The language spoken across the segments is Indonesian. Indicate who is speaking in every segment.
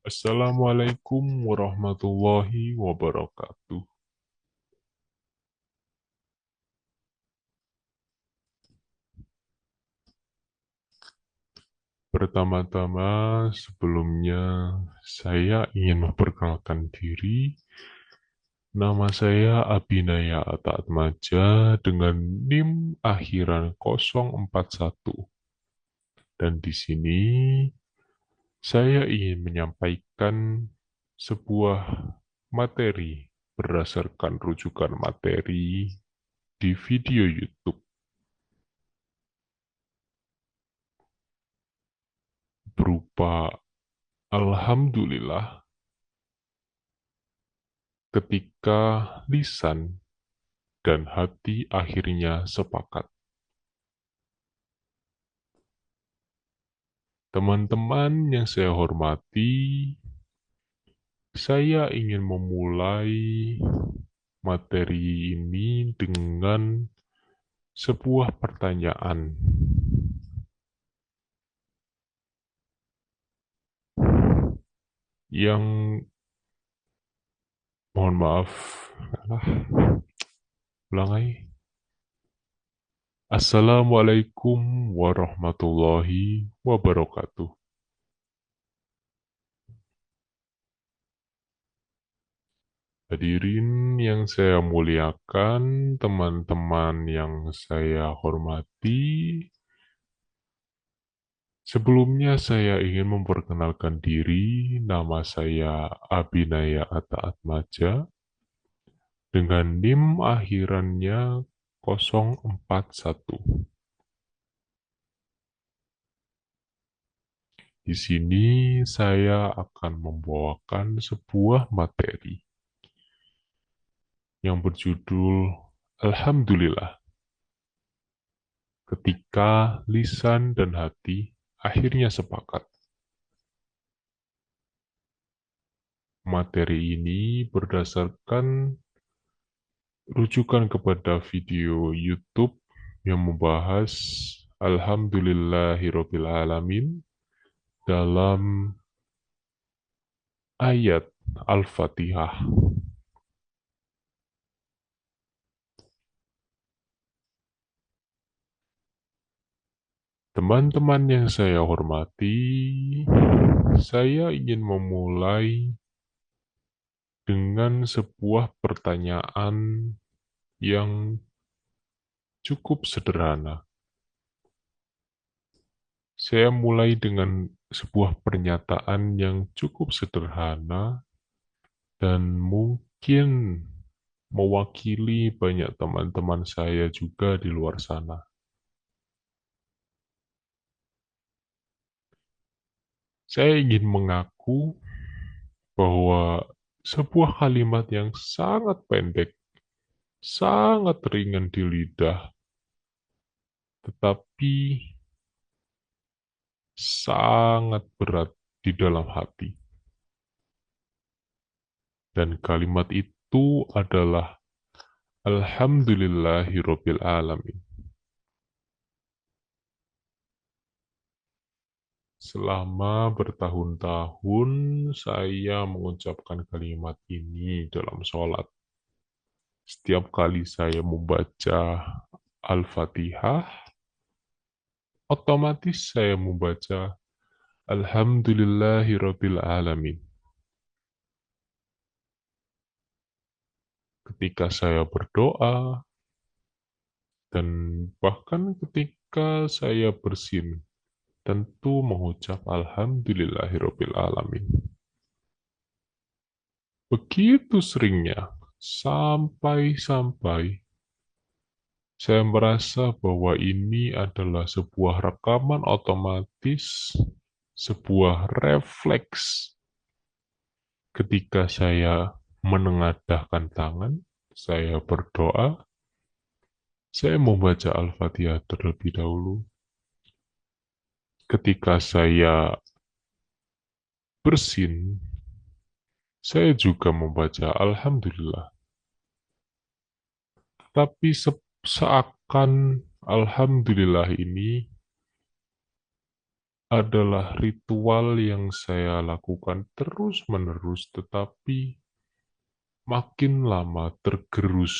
Speaker 1: Assalamualaikum warahmatullahi wabarakatuh. Pertama-tama, sebelumnya saya ingin memperkenalkan diri. Nama saya Abinaya Ataatmaja dengan NIM akhiran 041. Dan di sini saya ingin menyampaikan sebuah materi berdasarkan rujukan materi di video YouTube berupa Alhamdulillah ketika lisan dan hati akhirnya sepakat. Teman-teman yang saya hormati, saya ingin memulai materi ini dengan sebuah pertanyaan yang mohon maaf, alah, ulang aja. Assalamualaikum warahmatullahi wabarakatuh. Hadirin yang saya muliakan, teman-teman yang saya hormati, sebelumnya saya ingin memperkenalkan diri, nama saya Abinaya Atta Atmaja, dengan NIM akhirannya 041. Di sini saya akan membawakan sebuah materi yang berjudul Alhamdulillah, ketika lisan dan hati akhirnya sepakat. Materi ini berdasarkan rujukan kepada video YouTube yang membahas Alhamdulillahirobbilalamin dalam ayat Al-Fatihah. Teman-teman yang saya hormati, saya ingin memulai dengan sebuah pertanyaan yang cukup sederhana. Saya mulai dengan sebuah pernyataan yang cukup sederhana dan mungkin mewakili banyak teman-teman saya juga di luar sana. Saya ingin mengaku bahwa sebuah kalimat yang sangat pendek, sangat ringan di lidah, tetapi sangat berat di dalam hati. Dan kalimat itu adalah Alhamdulillahirabbil alamin. Selama bertahun-tahun saya mengucapkan kalimat ini dalam sholat. Setiap kali saya membaca Al-Fatihah, otomatis saya membaca Alhamdulillahirabbil alamin. Ketika saya berdoa dan bahkan ketika saya bersin, tentu mengucap Alhamdulillahirabbil alamin. Begitu seringnya, sampai-sampai saya merasa bahwa ini adalah sebuah rekaman otomatis, sebuah refleks ketika saya menengadahkan tangan, saya berdoa, saya membaca Al-Fatihah terlebih dahulu. Ketika saya bersin, saya juga membaca Alhamdulillah. Tapi seakan Alhamdulillah ini adalah ritual yang saya lakukan terus-menerus, tetapi makin lama tergerus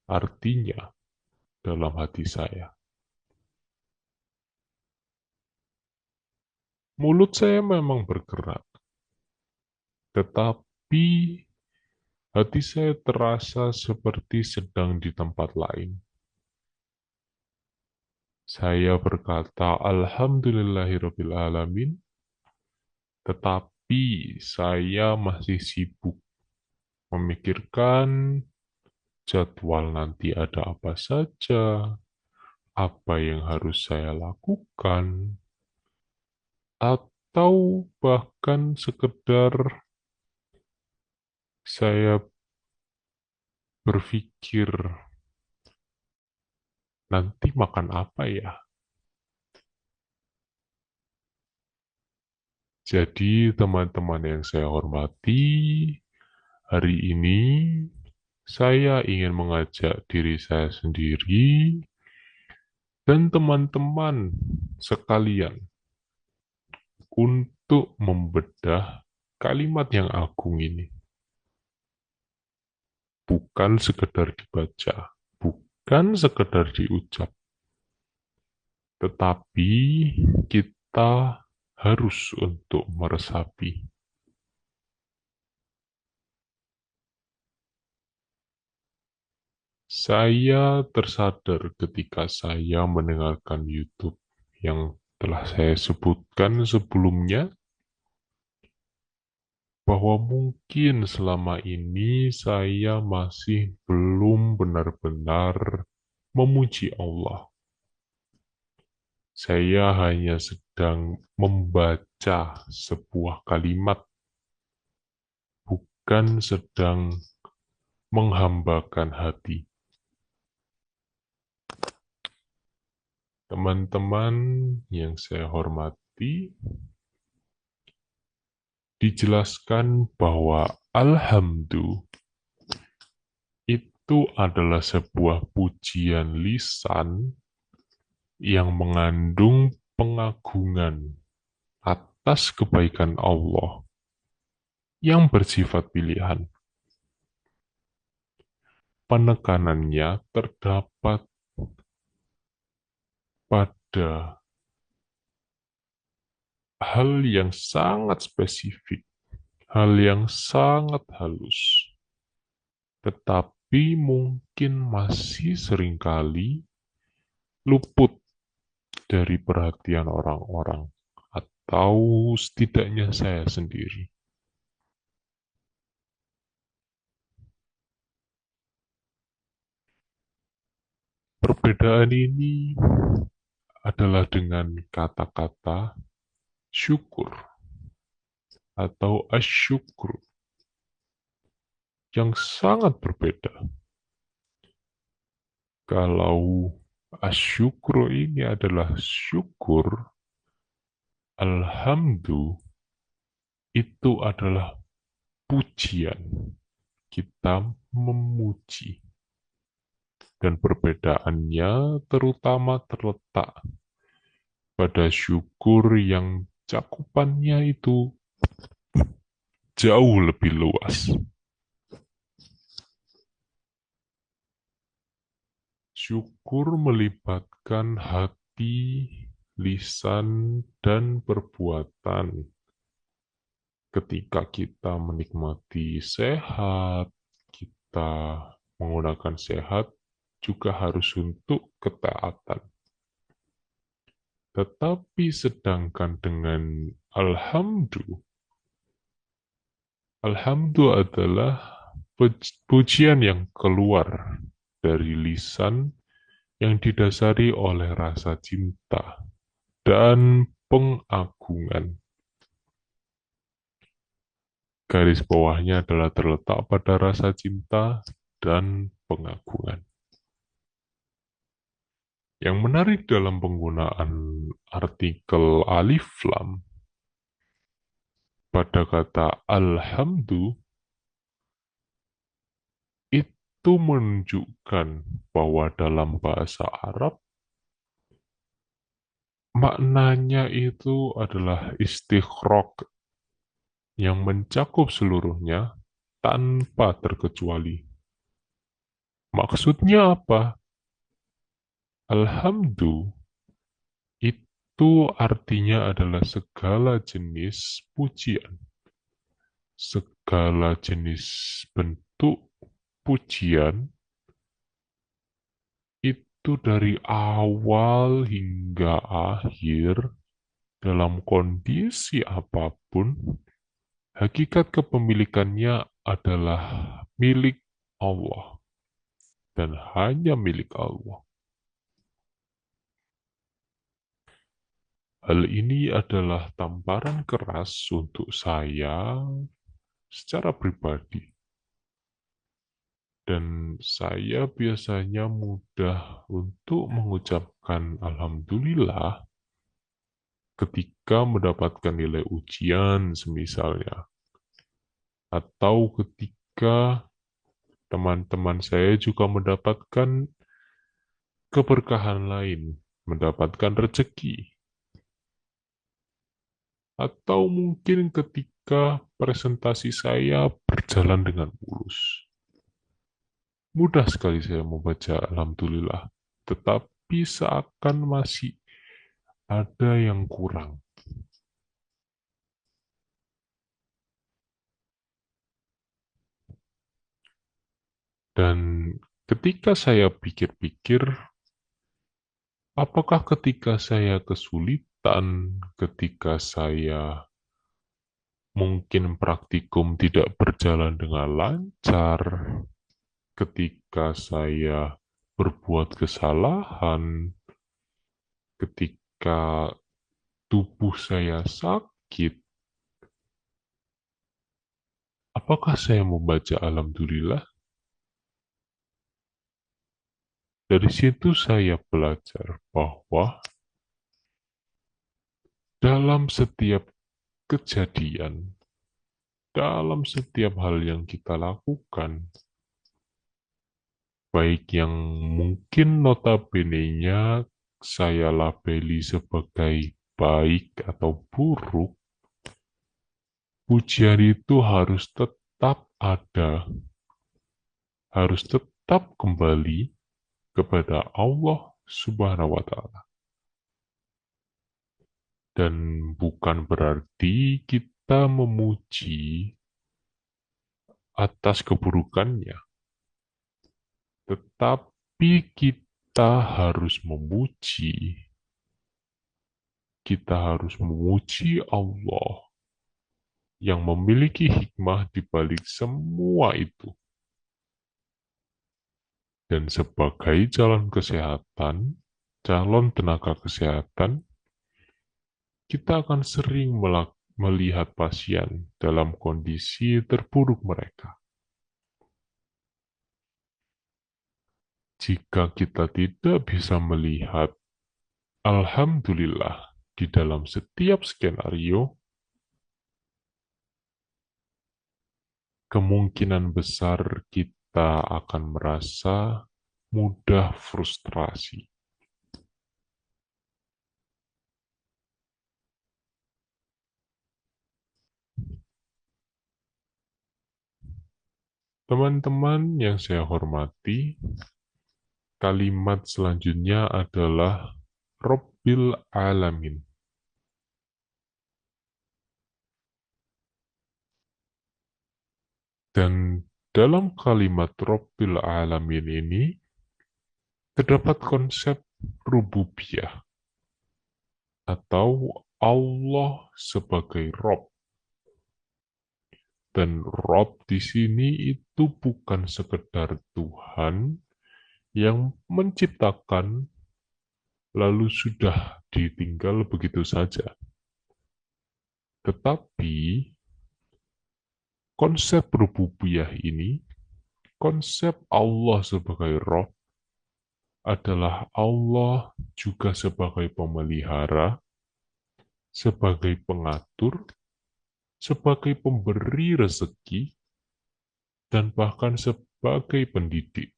Speaker 1: artinya dalam hati saya. Mulut saya memang bergerak, tetapi hati saya terasa seperti sedang di tempat lain. Saya berkata, Alhamdulillahirabbil alamin, tetapi saya masih sibuk memikirkan jadwal nanti ada apa saja, apa yang harus saya lakukan, atau bahkan sekedar saya berpikir nanti makan apa ya. Jadi teman-teman yang saya hormati, hari ini saya ingin mengajak diri saya sendiri dan teman-teman sekalian untuk membedah kalimat yang agung ini. Bukan sekedar dibaca, bukan sekedar diucap, tetapi kita harus untuk meresapi. Saya tersadar ketika saya mendengarkan YouTube yang telah saya sebutkan sebelumnya, bahwa mungkin selama ini saya masih belum benar-benar memuji Allah. Saya hanya sedang membaca sebuah kalimat, bukan sedang menghambakan hati. Teman-teman yang saya hormati, dijelaskan bahwa alhamdulillah itu adalah sebuah pujian lisan yang mengandung pengagungan atas kebaikan Allah yang bersifat pilihan. Penekanannya terdapat pada hal yang sangat spesifik, hal yang sangat halus, tetapi mungkin masih seringkali luput dari perhatian orang-orang, atau setidaknya saya sendiri. Perbedaan ini adalah dengan kata-kata syukur atau asyukur yang sangat berbeda. Kalau asyukur ini adalah syukur, alhamdulillah itu adalah pujian. Kita memuji. Dan perbedaannya terutama terletak pada syukur yang cakupannya itu jauh lebih luas. Syukur melibatkan hati, lisan, dan perbuatan. Ketika kita menikmati sehat, kita menggunakan sehat, juga harus untuk ketaatan. Tetapi sedangkan dengan alhamdulillah, alhamdulillah adalah pujian yang keluar dari lisan yang didasari oleh rasa cinta dan pengagungan. Garis bawahnya adalah terletak pada rasa cinta dan pengagungan. Yang menarik dalam penggunaan artikel alif lam pada kata alhamdulillah itu menunjukkan bahwa dalam bahasa Arab Maknanya itu adalah istighraq yang mencakup seluruhnya tanpa terkecuali. Maksudnya apa? Alhamdu itu artinya adalah segala jenis pujian, segala jenis bentuk pujian itu dari awal hingga akhir dalam kondisi apapun, hakikat kepemilikannya adalah milik Allah dan hanya milik Allah. Hal ini adalah tamparan keras untuk saya secara pribadi, dan saya biasanya mudah untuk mengucapkan alhamdulillah ketika mendapatkan nilai ujian semisalnya, atau ketika teman-teman saya juga mendapatkan keberkahan lain, mendapatkan rezeki, atau mungkin ketika presentasi saya berjalan dengan mulus. Mudah sekali saya membaca alhamdulillah, tetapi seakan masih ada yang kurang. Dan ketika saya pikir-pikir, apakah ketika saya kesulitan, ketika saya mungkin praktikum tidak berjalan dengan lancar, ketika saya berbuat kesalahan, ketika tubuh saya sakit, apakah saya membaca alhamdulillah? Dari situ saya belajar bahwa dalam setiap kejadian, dalam setiap hal yang kita lakukan, baik yang mungkin notabene-nya saya labeli sebagai baik atau buruk, pujian itu harus tetap ada, harus tetap kembali kepada Allah Subhanahu wa Ta'ala. Dan bukan berarti kita memuji atas keburukannya, tetapi kita harus memuji Allah yang memiliki hikmah di balik semua itu. Dan sebagai calon tenaga kesehatan, kita akan sering melihat pasien dalam kondisi terburuk mereka. Jika kita tidak bisa melihat alhamdulillah di dalam setiap skenario, kemungkinan besar kita akan merasa mudah frustrasi. Teman-teman yang saya hormati, kalimat selanjutnya adalah Rabbil Alamin. Dan dalam kalimat Rabbil Alamin ini terdapat konsep rububiyah atau Allah sebagai Rob. Dan Rob di sini itu bukan sekedar Tuhan yang menciptakan lalu sudah ditinggal begitu saja. Tetapi konsep rububiyah ini, konsep Allah sebagai Rob adalah Allah juga sebagai pemelihara, sebagai pengatur, sebagai pemberi rezeki, dan bahkan sebagai pendidik.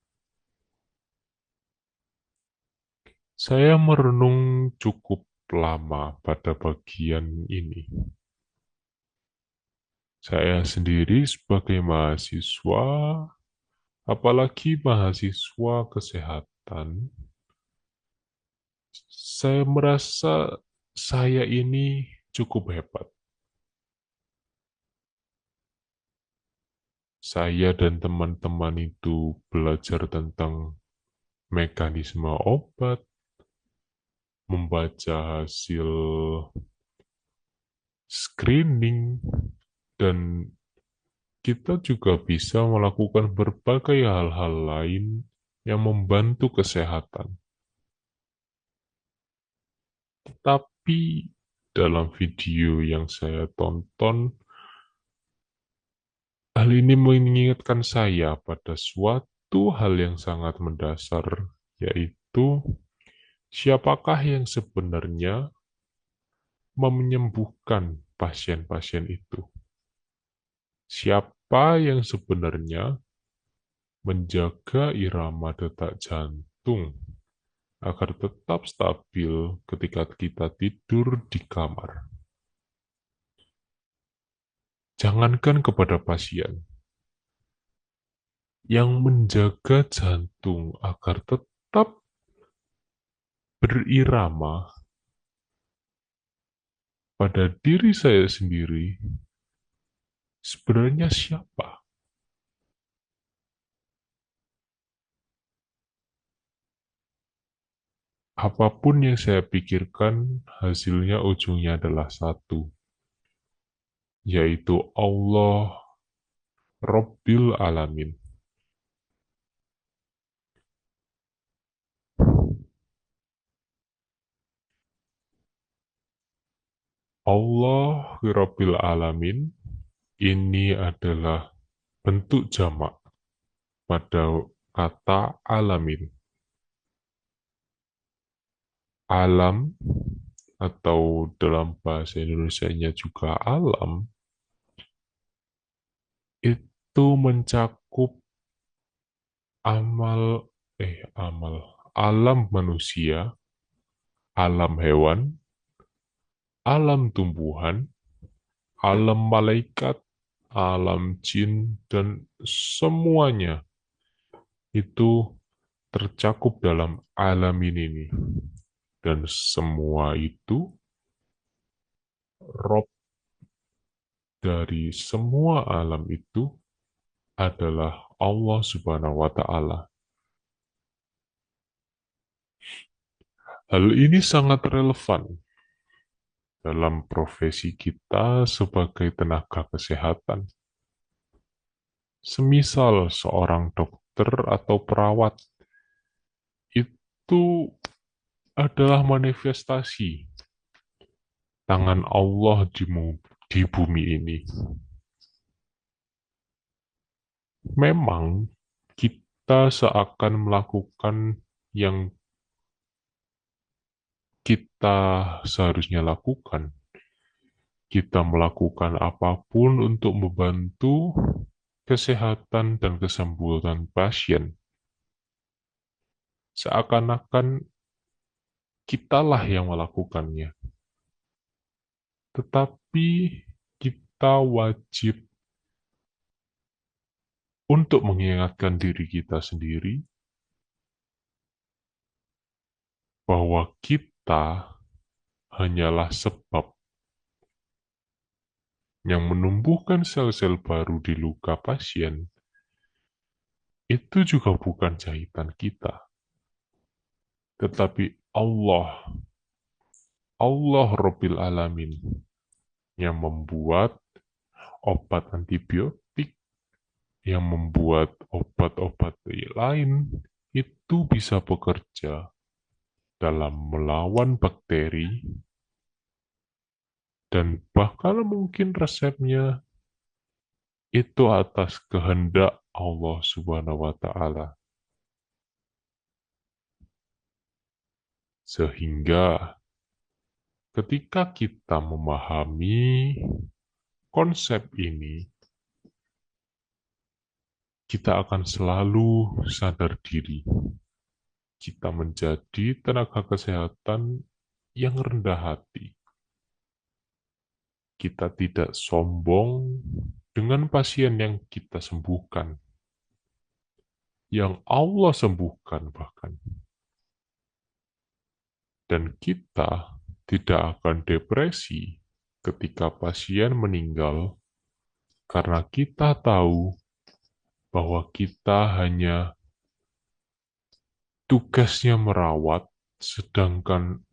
Speaker 1: Saya merenung cukup lama pada bagian ini. Saya sendiri sebagai mahasiswa, apalagi mahasiswa kesehatan, saya merasa saya ini cukup hebat. Saya dan teman-teman itu belajar tentang mekanisme obat, membaca hasil screening, dan kita juga bisa melakukan berbagai hal-hal lain yang membantu kesehatan. Tetapi dalam video yang saya tonton, hal ini mengingatkan saya pada suatu hal yang sangat mendasar, yaitu siapakah yang sebenarnya menyembuhkan pasien-pasien itu? Siapa yang sebenarnya menjaga irama detak jantung agar tetap stabil ketika kita tidur di kamar? Jangankan kepada pasien, yang menjaga jantung agar tetap berirama pada diri saya sendiri, sebenarnya siapa? Apapun yang saya pikirkan, hasilnya ujungnya adalah satu, yaitu Allah Rabbil Alamin. Allah Rabbil Alamin ini adalah bentuk jamak pada kata alamin. Alam atau dalam bahasa Indonesianya juga alam itu mencakup amal amal alam manusia, alam hewan, alam tumbuhan, alam malaikat, alam jin, dan semuanya itu tercakup dalam alamin ini. Dan semua itu, Rob dari semua alam itu adalah Allah Subhanahu wa Ta'ala. Hal ini sangat relevan dalam profesi kita sebagai tenaga kesehatan. Semisal seorang dokter atau perawat itu adalah manifestasi tangan Allah di bumi ini. Memang kita seakan melakukan yang kita seharusnya lakukan. Kita melakukan apapun untuk membantu kesehatan dan kesembuhan pasien. Seakan-akan kitalah yang melakukannya. Tetapi kita wajib untuk mengingatkan diri kita sendiri bahwa kita hanyalah sebab yang menumbuhkan sel-sel baru di luka pasien. Itu juga bukan jahitan kita, tetapi Allah Rabbil Alamin yang membuat obat antibiotik, yang membuat obat-obat lain itu bisa bekerja dalam melawan bakteri, dan bahkan mungkin resepnya itu atas kehendak Allah Subhanahu wa Ta'ala. Sehingga ketika kita memahami konsep ini, kita akan selalu sadar diri. Kita menjadi tenaga kesehatan yang rendah hati. Kita tidak sombong dengan pasien yang kita sembuhkan, yang Allah sembuhkan bahkan. Dan kita tidak akan depresi ketika pasien meninggal karena kita tahu bahwa kita hanya tugasnya merawat, sedangkan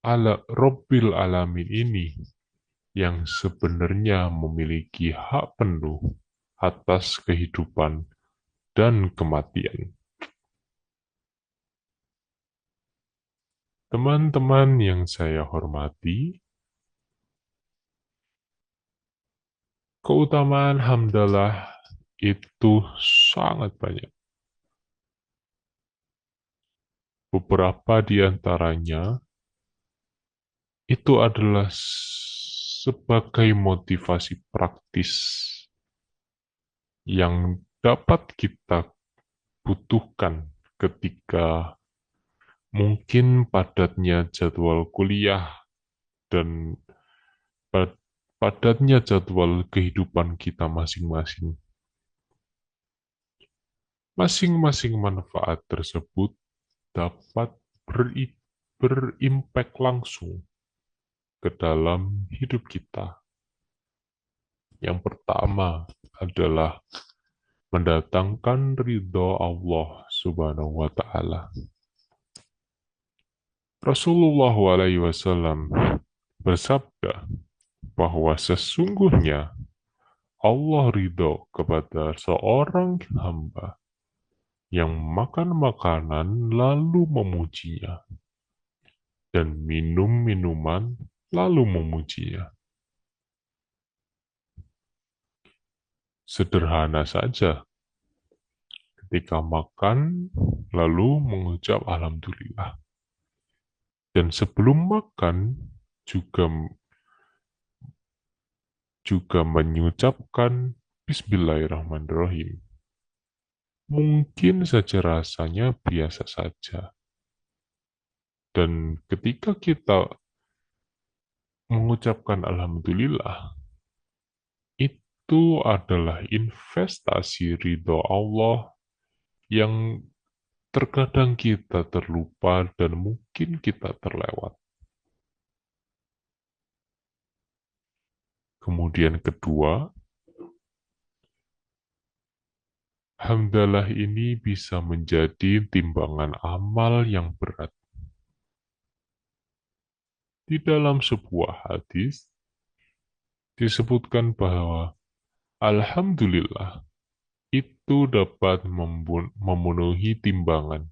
Speaker 1: Robbil Alamin ini yang sebenarnya memiliki hak penuh atas kehidupan dan kematian. Teman-teman yang saya hormati, keutamaan hamdalah itu sangat banyak. Beberapa di antaranya itu adalah sebagai motivasi praktis yang dapat kita butuhkan ketika mungkin padatnya jadwal kuliah dan padatnya jadwal kehidupan kita masing-masing. Masing-masing manfaat tersebut dapat berimpak langsung ke dalam hidup kita. Yang pertama adalah mendatangkan ridho Allah Subhanahu wa Ta'ala. Rasulullah SAW bersabda bahwa sesungguhnya Allah ridho kepada seorang hamba yang makan makanan lalu memujinya dan minum minuman lalu memujinya. Sederhana saja, ketika makan lalu mengucap Alhamdulillah. Dan sebelum makan juga mengucapkan Bismillahirrahmanirrahim. Mungkin saja rasanya biasa saja. Dan ketika kita mengucapkan Alhamdulillah, itu adalah investasi ridho Allah yang terkadang kita terlupa dan mungkin kita terlewat. Kemudian kedua, hamdalah ini bisa menjadi timbangan amal yang berat. Di dalam sebuah hadis disebutkan bahwa Alhamdulillah itu dapat memenuhi timbangan.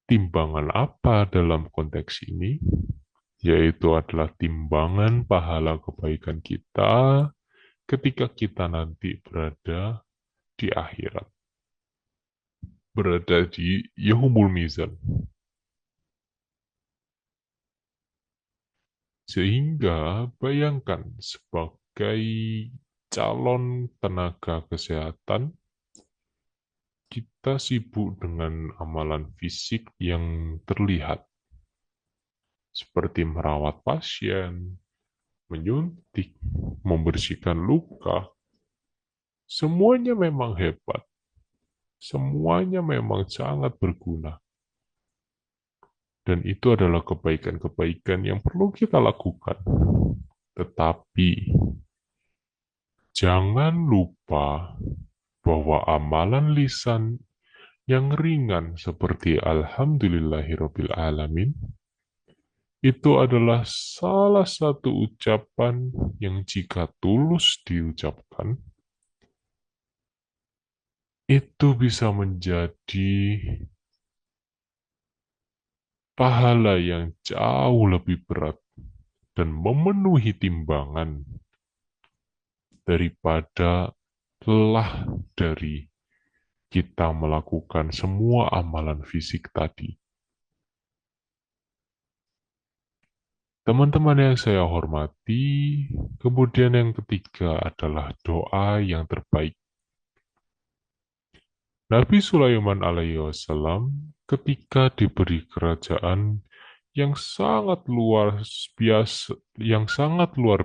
Speaker 1: Timbangan apa dalam konteks ini? Yaitu adalah timbangan pahala kebaikan kita ketika kita nanti berada di akhirat. Berada di Yaumul Mizan. Sehingga bayangkan sebagai calon tenaga kesehatan, kita sibuk dengan amalan fisik yang terlihat, seperti merawat pasien, menyuntik, membersihkan luka. Semuanya memang hebat. Semuanya memang sangat berguna. Dan itu adalah kebaikan-kebaikan yang perlu kita lakukan. Tetapi, jangan lupa bahwa amalan lisan yang ringan seperti Alhamdulillahirrabbilalamin itu adalah salah satu ucapan yang jika tulus diucapkan, itu bisa menjadi pahala yang jauh lebih berat dan memenuhi timbangan daripada lelah dari kita melakukan semua amalan fisik tadi. Teman-teman yang saya hormati, kemudian yang ketiga adalah doa yang terbaik. Nabi Sulaiman alaihi wasallam ketika diberi kerajaan yang sangat luar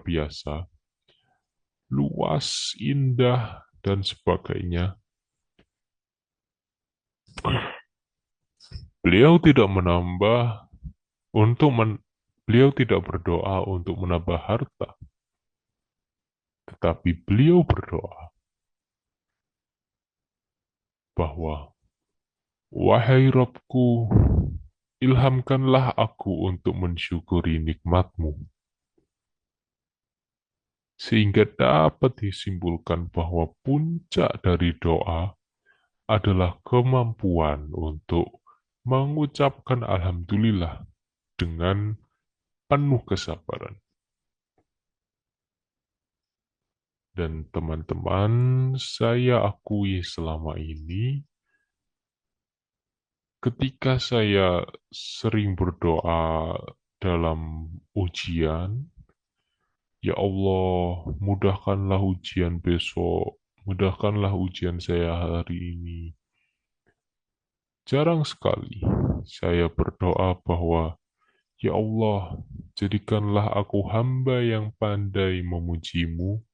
Speaker 1: biasa, luas, indah, dan sebagainya, beliau tidak menambah untuk men- beliau tidak berdoa untuk menambah harta, tetapi beliau berdoa bahwa, "Wahai Robku, ilhamkanlah aku untuk mensyukuri nikmatmu." Sehingga dapat disimpulkan bahwa puncak dari doa adalah kemampuan untuk mengucapkan alhamdulillah dengan penuh kesabaran. Dan teman-teman, saya akui selama ini ketika saya sering berdoa dalam ujian, "Ya Allah, mudahkanlah ujian besok, mudahkanlah ujian saya hari ini." Jarang sekali saya berdoa bahwa, "Ya Allah, jadikanlah aku hamba yang pandai memujimu,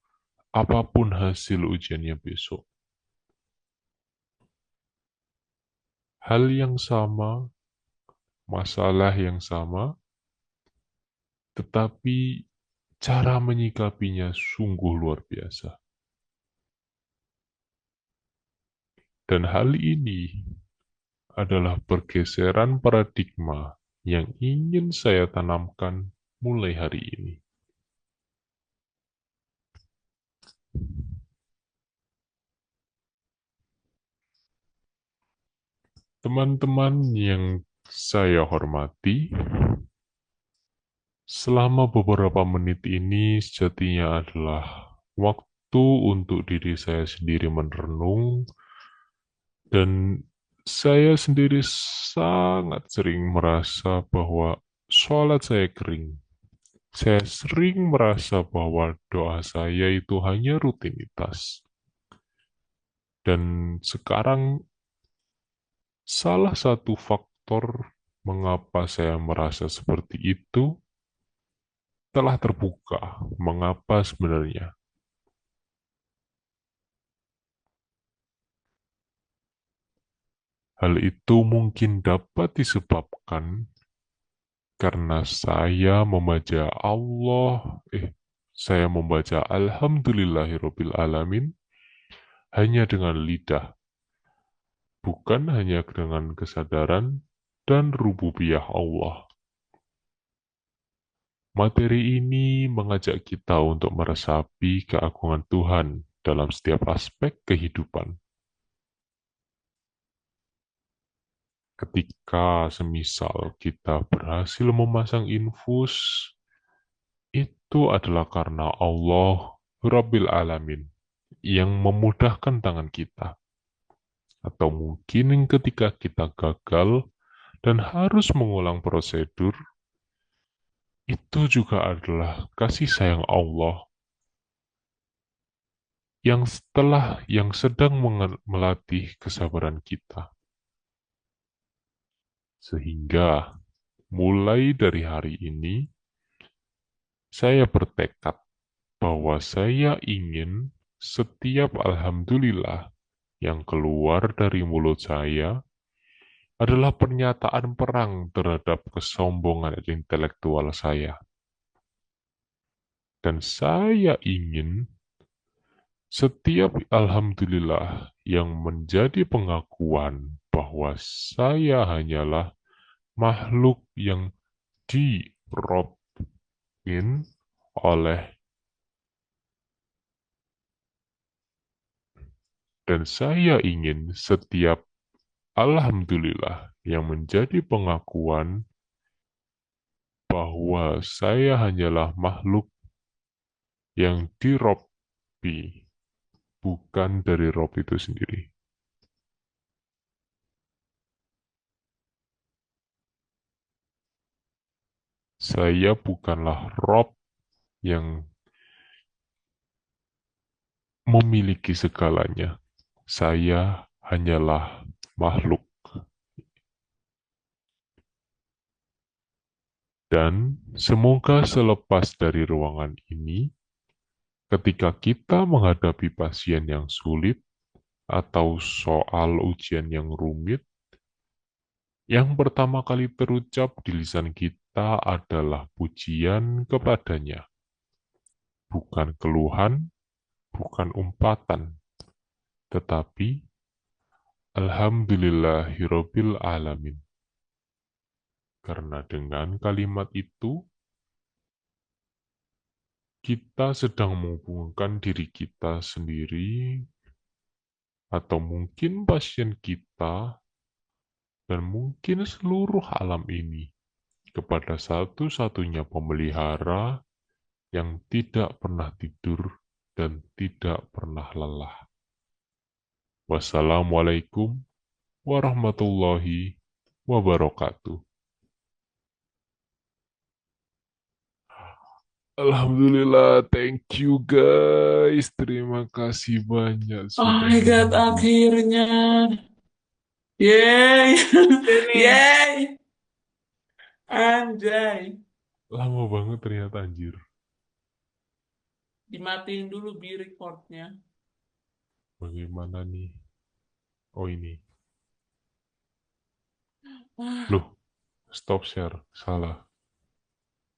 Speaker 1: apapun hasil ujiannya besok." Hal yang sama, masalah yang sama, tetapi cara menyikapinya sungguh luar biasa. Dan hal ini adalah pergeseran paradigma yang ingin saya tanamkan mulai hari ini. Teman-teman yang saya hormati, selama beberapa menit ini sejatinya adalah waktu untuk diri saya sendiri merenung, dan saya sendiri sangat sering merasa bahwa sholat saya kering. Saya sering merasa bahwa doa saya itu hanya rutinitas. Dan sekarang salah satu faktor mengapa saya merasa seperti itu telah terbuka. Mengapa sebenarnya? Hal itu mungkin dapat disebabkan karena saya membaca Alhamdulillahirabbil alamin hanya dengan lidah, bukan hanya dengan kesadaran dan rububiyah Allah. Materi ini mengajak kita untuk meresapi keagungan Tuhan dalam setiap aspek kehidupan. Ketika semisal kita berhasil memasang infus, itu adalah karena Allah Rabbil Alamin yang memudahkan tangan kita. Atau mungkin ketika kita gagal dan harus mengulang prosedur, itu juga adalah kasih sayang Allah yang sedang melatih kesabaran kita. Sehingga mulai dari hari ini, saya bertekad bahwa saya ingin setiap alhamdulillah yang keluar dari mulut saya adalah pernyataan perang terhadap kesombongan intelektual saya. Dan saya ingin setiap alhamdulillah yang menjadi pengakuan bahwa saya hanyalah makhluk yang dirobin oleh, dan saya ingin setiap alhamdulillah yang menjadi pengakuan bahwa saya hanyalah makhluk yang dirobi, bukan dari Rob itu sendiri. Saya bukanlah Rob yang memiliki segalanya. Saya hanyalah makhluk. Dan semoga selepas dari ruangan ini, ketika kita menghadapi pasien yang sulit atau soal ujian yang rumit, yang pertama kali terucap di lisan kita adalah pujian kepadanya, bukan keluhan, bukan umpatan, tetapi Alhamdulillahirobbil alamin. Karena dengan kalimat itu, kita sedang menghubungkan diri kita sendiri atau mungkin pasien kita dan mungkin seluruh alam ini kepada satu-satunya pemelihara yang tidak pernah tidur dan tidak pernah lelah. Wassalamualaikum warahmatullahi wabarakatuh. Alhamdulillah, thank you guys. Terima kasih banyak
Speaker 2: Oh
Speaker 1: sudah
Speaker 2: my God,
Speaker 1: menunggu.
Speaker 2: akhirnya. Yeay.
Speaker 1: Ini
Speaker 2: Yeay. Anjay.
Speaker 1: lama banget ternyata anjir.
Speaker 2: Dimatiin dulu bi recordnya.
Speaker 1: Bagaimana nih? Oh ini.
Speaker 2: Ah.
Speaker 1: Loh, stop share. Salah.